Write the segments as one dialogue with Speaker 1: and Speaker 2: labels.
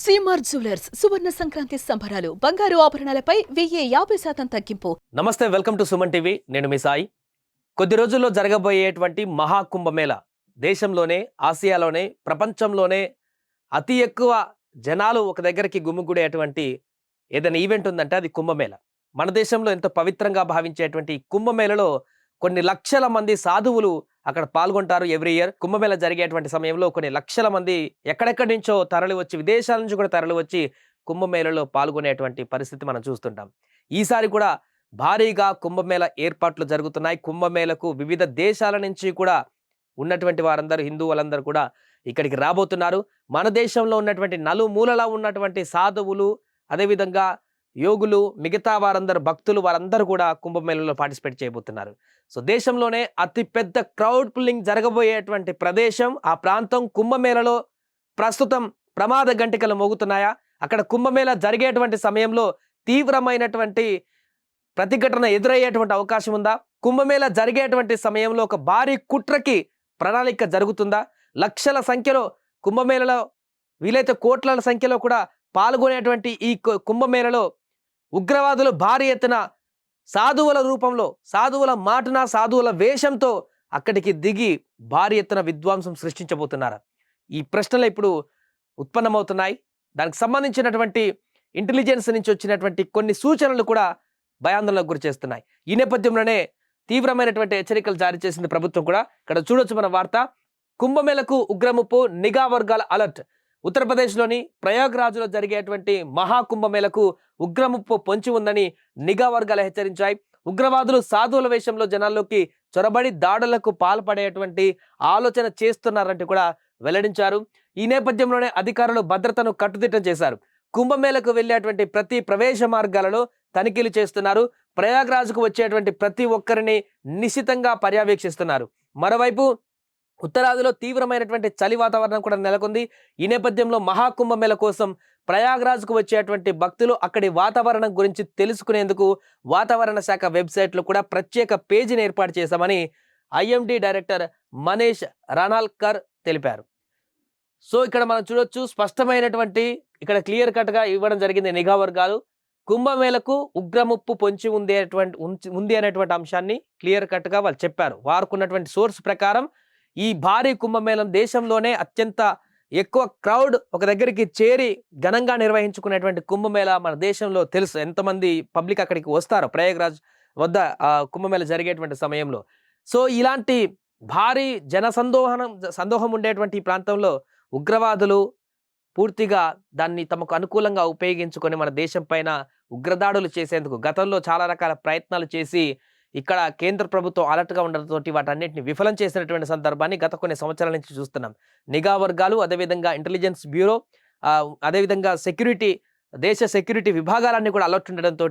Speaker 1: CMR jewellers సువర్ణ సంక్రాంతి సంబరాలు బంగారు ఆభరణాలపై 1050% తగ్గింపు.
Speaker 2: నమస్తే, వెల్కమ్ టు సుమన్ టీవీ. నేను మీ సాయి. కొద్ది రోజుల్లో జరగబోయేటువంటి మహాకుంభమేళ దేశంలోనే, ఆసియాలోనే, ప్రపంచంలోనే అతి ఎక్కువ జనాలు ఒక దగ్గరికి గుమిగూడేటువంటి ఏదైనా ఈవెంట్ ఉందంటే అది కుంభమేళ. మన దేశంలో ఎంతో పవిత్రంగా భావించేటువంటి కుంభమేళలో కొన్ని లక్షల మంది సాధువులు అక్కడ పాల్గొంటారు. ఎవ్రీ ఇయర్ కుంభమేళ జరిగేటువంటి సమయంలో కొన్ని లక్షల మంది ఎక్కడెక్కడి నుంచో తరలి వచ్చి, విదేశాల నుంచి కూడా తరలి వచ్చి కుంభమేళలో పాల్గొనేటువంటి పరిస్థితి మనం చూస్తుంటాం. ఈసారి కూడా భారీగా కుంభమేళ ఏర్పాట్లు జరుగుతున్నాయి. కుంభమేళకు వివిధ దేశాల నుంచి కూడా ఉన్నటువంటి వారందరూ, హిందువులందరూ కూడా ఇక్కడికి రాబోతున్నారు. మన దేశంలో ఉన్నటువంటి నలుమూలలా ఉన్నటువంటి సాధువులు, అదేవిధంగా యోగులు, మిగతా వారందరూ భక్తులు, వారందరూ కూడా కుంభమేళలో పార్టిసిపేట్ చేయబోతున్నారు. సో దేశంలోనే అతి పెద్ద క్రౌడ్ పుల్లింగ్ జరగబోయేటువంటి ప్రదేశం, ఆ ప్రాంతం కుంభమేళలో ప్రస్తుతం ప్రమాద గంటికలు మోగుతున్నాయా? అక్కడ కుంభమేళ జరిగేటువంటి సమయంలో తీవ్రమైనటువంటి ప్రతిఘటన ఎదురయ్యేటువంటి అవకాశం ఉందా? కుంభమేళ జరిగేటువంటి సమయంలో ఒక భారీ కుట్రకి ప్రణాళిక జరుగుతుందా? లక్షల సంఖ్యలో కుంభమేళలో, వీలైతే కోట్ల సంఖ్యలో కూడా పాల్గొనేటువంటి ఈ కుంభమేళలో ఉగ్రవాదులు భారీ ఎత్తున సాధువుల రూపంలో, సాధువుల మాటన, సాధువుల వేషంతో అక్కడికి దిగి భారీ ఎత్తున విధ్వంసం సృష్టించబోతున్నారు. ఈ ప్రశ్నలు ఇప్పుడు ఉత్పన్నమవుతున్నాయి. దానికి సంబంధించినటువంటి ఇంటెలిజెన్స్ నుంచి వచ్చినటువంటి కొన్ని సూచనలు కూడా భయాందోళనకు గురి చేస్తున్నాయి. ఈ నేపథ్యంలోనే తీవ్రమైనటువంటి హెచ్చరికలు జారీ చేసింది ప్రభుత్వం కూడా. ఇక్కడ చూడొచ్చు మన వార్త. కుంభమేళకు ఉగ్రముప్పు, నిఘా వర్గాల అలర్ట్. ఉత్తరప్రదేశ్లోని ప్రయాగ్రాజ్లో జరిగేటువంటి మహాకుంభమేళకు ఉగ్రముప్పు పొంచి ఉందని నిఘా వర్గాలు హెచ్చరించాయి. ఉగ్రవాదులు సాధువుల వేషంలో జనాల్లోకి చొరబడి దాడులకు పాల్పడేటువంటి ఆలోచన చేస్తున్నారంటూ కూడా వెల్లడించారు. ఈ నేపథ్యంలోనే అధికారులు భద్రతను కట్టుదిట్టం చేశారు. కుంభమేళకు వెళ్ళేటువంటి ప్రతి ప్రవేశ మార్గాలలో తనిఖీలు చేస్తున్నారు. ప్రయాగ్రాజ్కు వచ్చేటువంటి ప్రతి ఒక్కరిని నిశితంగా పర్యవేక్షిస్తున్నారు. మరోవైపు ఉత్తరాదిలో తీవ్రమైనటువంటి చలి వాతావరణం కూడా నెలకొంది. ఈ నేపథ్యంలో మహాకుంభమేళ కోసం ప్రయాగ్రాజ్కు వచ్చేటువంటి భక్తులు అక్కడి వాతావరణం గురించి తెలుసుకునేందుకు వాతావరణ శాఖ వెబ్సైట్లో కూడా ప్రత్యేక పేజీని ఏర్పాటు చేశామని ఐఎండీ డైరెక్టర్ మనీష్ రానాల్కర్ తెలిపారు. సో ఇక్కడ మనం చూడొచ్చు, స్పష్టమైనటువంటి ఇక్కడ క్లియర్ కట్గా ఇవ్వడం జరిగింది నిఘా వర్గాలు. కుంభమేళకు ఉగ్రముప్పు పొంచి ఉంది అనేటువంటి అంశాన్ని క్లియర్ కట్గా వాళ్ళు చెప్పారు. వారుకున్నటువంటి సోర్స్ ప్రకారం ఈ భారీ కుంభమేళం దేశంలోనే అత్యంత ఎక్కువ క్రౌడ్ ఒక దగ్గరికి చేరి ఘనంగా నిర్వహించుకునేటువంటి కుంభమేళ మన దేశంలో తెలుసు. ఎంతమంది పబ్లిక్ అక్కడికి వస్తారో ప్రయాగ్రాజ్ వద్ద కుంభమేళ జరిగేటువంటి సమయంలో. సో ఇలాంటి భారీ సందోహం ఉండేటువంటి ఈ ప్రాంతంలో ఉగ్రవాదులు పూర్తిగా దాన్ని తమకు అనుకూలంగా ఉపయోగించుకొని మన దేశం పైన ఉగ్రదాడులు చేసేందుకు గతంలో చాలా రకాల ప్రయత్నాలు చేసి ఇక్కడ కేంద్ర ప్రభుత్వం అలర్ట్గా ఉండడంతో వాటన్నిటిని విఫలం చేసినటువంటి సందర్భాన్ని గత కొన్ని సంవత్సరాల నుంచి చూస్తున్నాం. నిఘా వర్గాలు, అదేవిధంగా ఇంటెలిజెన్స్ బ్యూరో, అదేవిధంగా దేశ సెక్యూరిటీ విభాగాలన్నీ కూడా అలర్ట్ ఉండడంతో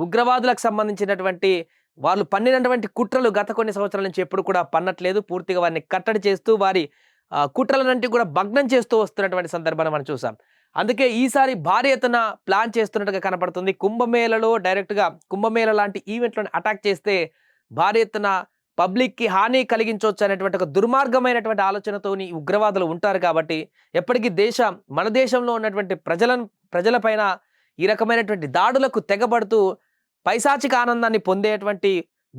Speaker 2: ఉగ్రవాదులకు సంబంధించినటువంటి వాళ్ళు పన్నినటువంటి కుట్రలు గత కొన్ని సంవత్సరాల నుంచి ఎప్పుడు కూడా పన్నట్లేదు. పూర్తిగా వారిని కట్టడి చేస్తూ వారి కుట్రలన్నింటి కూడా భగ్నం చేస్తూ వస్తున్నటువంటి సందర్భాన్ని మనం చూసాం. అందుకే ఈసారి భారీ ఎత్తున ప్లాన్ చేస్తున్నట్టుగా కనపడుతుంది. కుంభమేళలో డైరెక్ట్గా కుంభమేళ లాంటి ఈవెంట్లను అటాక్ చేస్తే భారీ ఎత్తున పబ్లిక్కి హాని కలిగించవచ్చు అనేటువంటి ఒక దుర్మార్గమైనటువంటి ఆలోచనతోని ఉగ్రవాదులు ఉంటారు. కాబట్టి ఎప్పటికీ మన దేశంలో ఉన్నటువంటి ప్రజలపైన ఈ రకమైనటువంటి దాడులకు తెగబడుతూ పైశాచిక ఆనందాన్ని పొందేటువంటి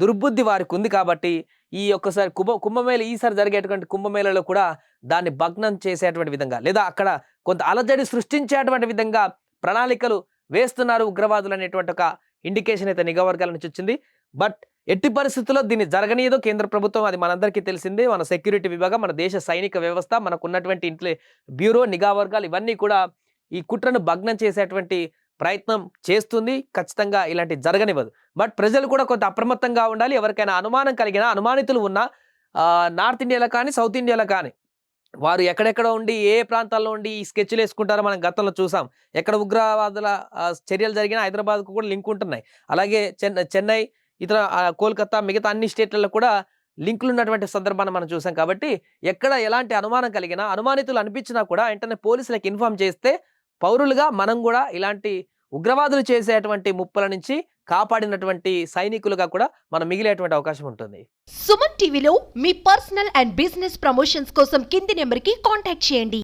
Speaker 2: దుర్బుద్ధి వారికి ఉంది. కాబట్టి ఈ ఒక్కసారి కుంభమేళ ఈసారి జరిగేటువంటి కుంభమేళలో కూడా దాన్ని భగ్నం చేసేటువంటి విధంగా, లేదా అక్కడ కొంత అలజడి సృష్టించేటువంటి విధంగా ప్రణాళికలు వేస్తున్నారు ఉగ్రవాదులు అనేటువంటి ఒక ఇండికేషన్ అయితే నిఘా వర్గాల నుంచి వచ్చింది. బట్ ఎట్టి పరిస్థితుల్లో దీన్ని జరగనీయదో కేంద్ర ప్రభుత్వం, అది మనందరికీ తెలిసిందే. మన సెక్యూరిటీ విభాగం, మన దేశ సైనిక వ్యవస్థ, మనకు ఉన్నటువంటి బ్యూరో, నిఘా వర్గాలు ఇవన్నీ కూడా ఈ కుట్రను భగ్నం చేసేటువంటి ప్రయత్నం చేస్తుంది. ఖచ్చితంగా ఇలాంటి జరగనివ్వదు. బట్ ప్రజలు కూడా కొంత అప్రమత్తంగా ఉండాలి. ఎవరికైనా అనుమానం కలిగినా, అనుమానితులు ఉన్నా నార్త్ ఇండియాలో కానీ, సౌత్ ఇండియాలో కానీ, వారు ఎక్కడెక్కడ ఉండి ఏ ప్రాంతాల్లో ఉండి ఈ స్కెచ్లు వేసుకుంటారో మనం గతంలో చూసాం. ఎక్కడ ఉగ్రవాదుల చర్యలు జరిగినా హైదరాబాద్కు కూడా లింక్ ఉంటున్నాయి. అలాగే చెన్నై, ఇతర కోల్కతా, మిగతా అన్ని స్టేట్లలో కూడా లింకులు ఉన్నటువంటి సందర్భాన్ని మనం చూసాం. కాబట్టి ఎక్కడ ఎలాంటి అనుమానం కలిగినా, అనుమానితులు అనిపించినా కూడా వెంటనే పోలీసులకు ఇన్ఫార్మ్ చేస్తే పౌరులుగా మనం కూడా ఇలాంటి ఉగ్రవాదులు చేసేటువంటి ముప్పుల నుంచి కాపాడినటువంటి సైనికులుగా కూడా మనం మిగిలేటువంటి అవకాశం ఉంటుంది.
Speaker 1: సుమన్ టీవీలో మీ పర్సనల్ అండ్ బిజినెస్ ప్రమోషన్స్ కోసం కింది నెంబర్కి కాంటాక్ట్ చేయండి.